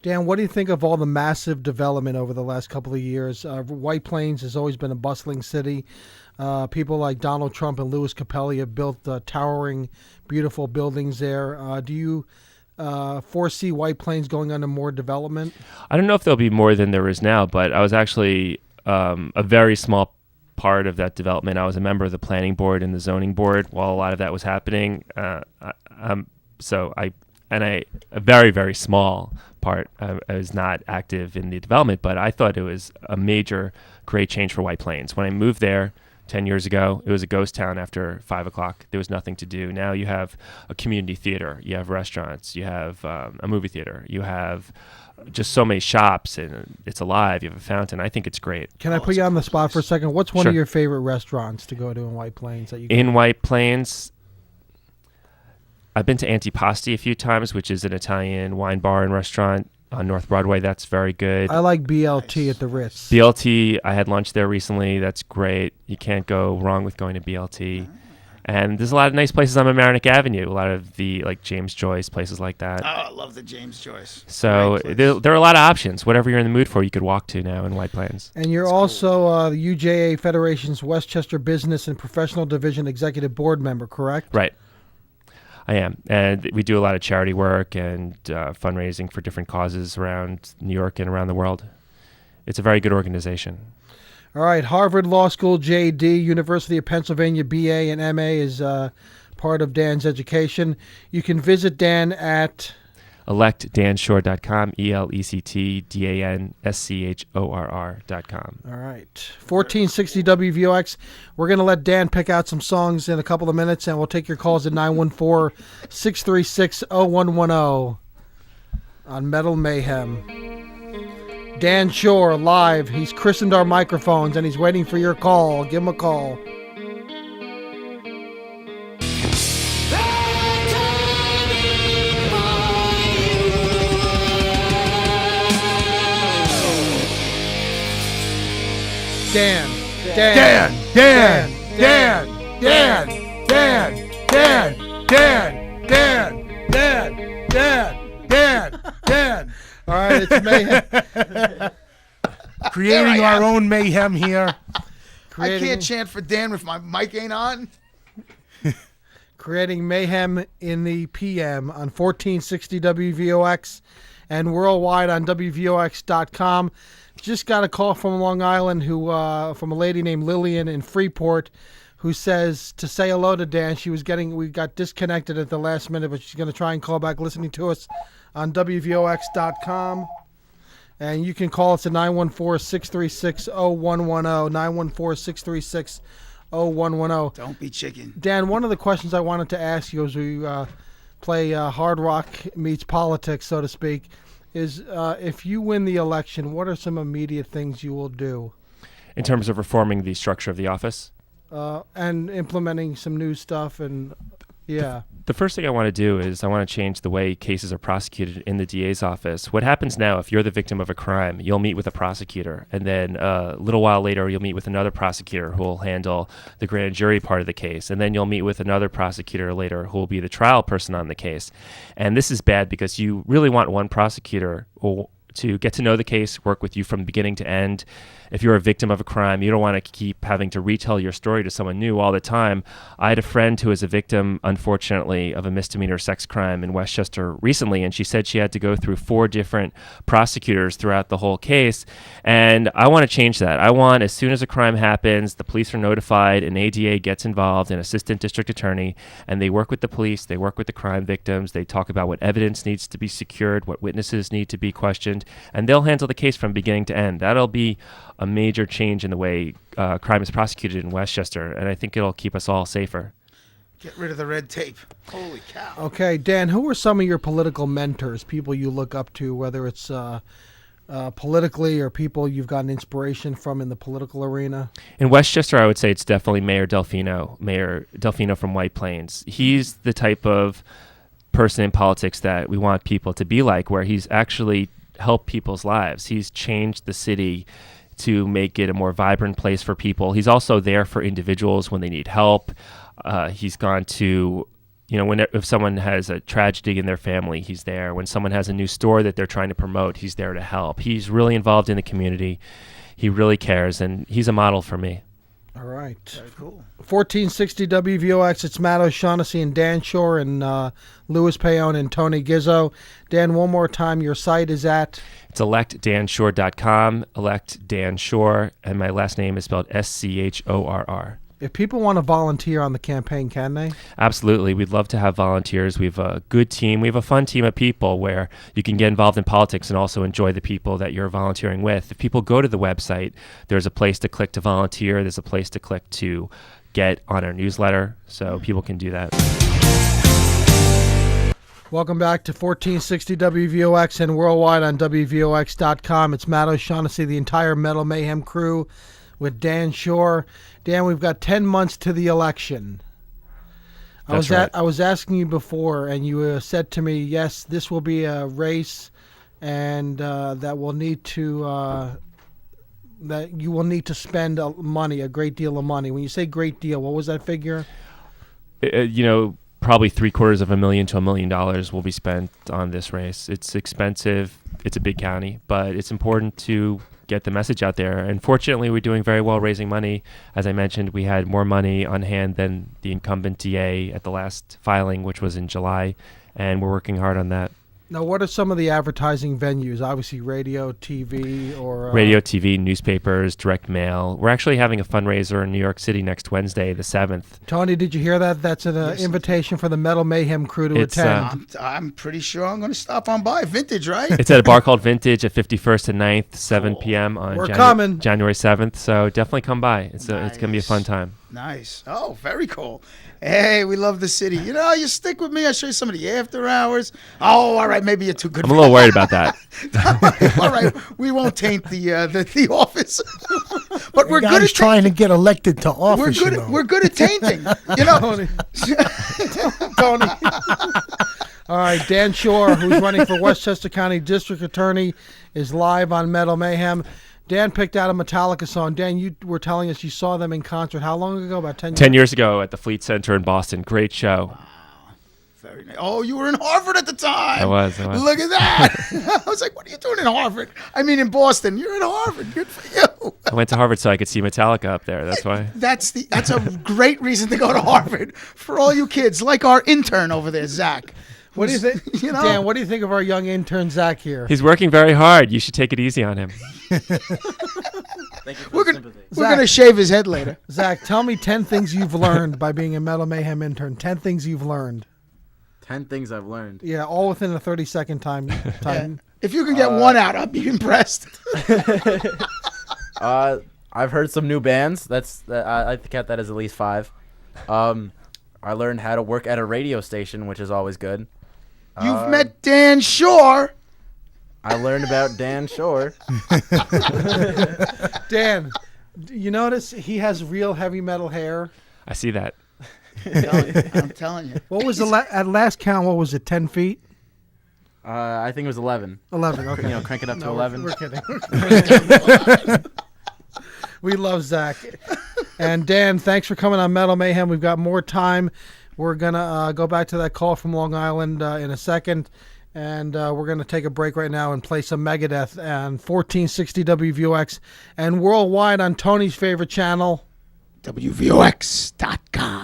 Dan, what do you think of all the massive development over the last couple of years? White Plains has always been a bustling city. People like Donald Trump and Louis Capelli have built towering, beautiful buildings there. Do you foresee White Plains going under more development? I don't know if there'll be more than there is now, but I was actually a very small part of that development. I was a member of the planning board and the zoning board while a lot of that was happening. A very, very small part. I was not active in the development, but I thought it was a major, great change for White Plains. When I moved there 10 years ago, it was a ghost town after 5 o'clock. There was nothing to do. Now you have a community theater, you have restaurants, you have a movie theater, you have just so many shops, and it's alive. You have a fountain. I think it's great. Can I put you on the spot for a second? What's one Sure. of your favorite restaurants to go to in White Plains? In White Plains, I've been to Antipasti a few times, which is an Italian wine bar and restaurant on North Broadway. That's very good. I like BLT at the Ritz. BLT, I had lunch there recently. That's great. You can't go wrong with going to BLT. And there's a lot of nice places on Mamaroneck Avenue, a lot of the like James Joyce, places like that. Oh, I love the James Joyce. So there are a lot of options. Whatever you're in the mood for, you could walk to now in White Plains. And you're also the UJA Federation's Westchester Business and Professional Division Executive Board member, correct? Right. I am. And we do a lot of charity work and fundraising for different causes around New York and around the world. It's a very good organization. All right. Harvard Law School JD, University of Pennsylvania BA and MA is part of Dan's education. You can visit Dan at electdanschorr.com, electdanschorr.com. All right. 1460 WVOX. We're going to let Dan pick out some songs in a couple of minutes, and we'll take your calls at 914-636-0110 on Metal Mayhem. Dan Schorr, live. He's christened our microphones, and he's waiting for your call. Give him a call. Dan. All right, it's Mayhem. Creating our own mayhem here. I can't chant for Dan if my mic ain't on. Creating mayhem in the PM on 1460 WVOX and worldwide on WVOX.com. Just got a call from Long Island from a lady named Lillian in Freeport who says to say hello to Dan. We got disconnected at the last minute, but she's going to try and call back listening to us on WVOX.com. And you can call us at 914-636-0110, 914-636-0110. Don't be chicken. Dan, one of the questions I wanted to ask you as we play Hard Rock meets politics, so to speak, is if you win the election, what are some immediate things you will do? In terms of reforming the structure of the office? And implementing some new stuff and, yeah. The first thing I want to do is I want to change the way cases are prosecuted in the DA's office. What happens now, if you're the victim of a crime, you'll meet with a prosecutor, and then a little while later you'll meet with another prosecutor who will handle the grand jury part of the case, and then you'll meet with another prosecutor later who will be the trial person on the case. And this is bad because you really want one prosecutor to get to know the case, work with you from beginning to end. If you're a victim of a crime, you don't want to keep having to retell your story to someone new all the time. I had a friend who was a victim, unfortunately, of a misdemeanor sex crime in Westchester recently, and she said she had to go through 4 different prosecutors throughout the whole case. And I want to change that. I want, as soon as a crime happens, the police are notified, an ADA gets involved, an assistant district attorney, and they work with the police, they work with the crime victims, they talk about what evidence needs to be secured, what witnesses need to be questioned, and they'll handle the case from beginning to end. That'll be a major change in the way crime is prosecuted in Westchester, and I think it'll keep us all safer. Get rid of the red tape. Holy cow. Okay, Dan, who are some of your political mentors, people you look up to, whether it's politically or people you've gotten inspiration from in the political arena? In Westchester, I would say it's definitely Mayor Delfino from White Plains. He's the type of person in politics that we want people to be like, where he's actually helped people's lives. He's changed the city to make it a more vibrant place for people. He's also there for individuals when they need help. He's gone to if someone has a tragedy in their family, he's there. When someone has a new store that they're trying to promote, he's there to help. He's really involved in the community. He really cares, and he's a model for me. All right. Very cool. 1460 WVOX, it's Matt O'Shaughnessy and Dan Schorr and Louis Payon and Tony Gizzo. Dan, one more time, your site is at? It's electdanshorr.com, elect Dan Schorr, and my last name is spelled Schorr. If people want to volunteer on the campaign, can they? Absolutely. We'd love to have volunteers. We have a good team. We have a fun team of people where you can get involved in politics and also enjoy the people that you're volunteering with. If people go to the website, there's a place to click to volunteer. There's a place to click to get on our newsletter, so people can do that. Welcome back to 1460 WVOX and worldwide on WVOX.com. It's Matt O'Shaughnessy, the entire Metal Mayhem crew with Dan Schorr. Dan, we've got 10 months to the election. I was asking you before, and you said to me, yes, this will be a race, and that you will need to spend money, a great deal of money. When you say great deal, what was that figure? Probably $750,000 to $1 million will be spent on this race. It's expensive. It's a big county, but it's important to get the message out there. And fortunately, we're doing very well raising money. As I mentioned, we had more money on hand than the incumbent DA at the last filing, which was in July, and we're working hard on that. Now, what are some of the advertising venues? Obviously, radio, TV, or... Radio, TV, newspapers, direct mail. We're actually having a fundraiser in New York City next Wednesday, the 7th. Tony, did you hear that? That's an invitation for the Metal Mayhem crew to attend. I'm pretty sure I'm going to stop on by. Vintage, right? It's at a bar called Vintage at 51st and 9th, 7 p.m. on January 7th. So definitely come by. It's going to be a fun time. Nice. Oh, very cool. Hey, we love the city. You stick with me. I'll show you some of the after hours. Oh, all right. Maybe you're too good. I'm a little worried about that. All right. We won't taint the office. But we're good at trying to get elected to office. We're good at tainting. Tony. All right. Dan Schorr, who's running for Westchester County District Attorney, is live on Metal Mayhem. Dan picked out a Metallica song. Dan, you were telling us you saw them in concert. How long ago? About 10 years? 10 years ago at the Fleet Center in Boston. Great show. Wow. Very nice. Oh, you were in Harvard at the time. I was. Look at that. I was like, what are you doing in Harvard? I mean, in Boston. You're in Harvard. Good for you. I went to Harvard so I could see Metallica up there. That's why. That's a great reason to go to Harvard for all you kids, like our intern over there, Zach. What do you think, Dan? What do you think of our young intern Zach here? He's working very hard. You should take it easy on him. Thank you for sympathy. We're gonna shave his head later. Zach, tell me 10 things you've learned by being a Metal Mayhem intern. 10 things you've learned. 10 things I've learned. Yeah, all within a 30-second time. Yeah. If you can get one out, I'll be impressed. I've heard some new bands. I count that as at least 5. I learned how to work at a radio station, which is always good. You've met Dan Schorr. I learned about Dan Schorr. Dan, you notice he has real heavy metal hair? I see that. I'm telling you. What was at last count? What was it? 10 feet? I think it was 11. 11. Okay. Crank it up to 11. We're kidding. We love Zach. And Dan, thanks for coming on Metal Mayhem. We've got more time. We're going to go back to that call from Long Island in a second. And we're going to take a break right now and play some Megadeth on 1460 WVOX and worldwide on Tony's favorite channel, WVOX.com.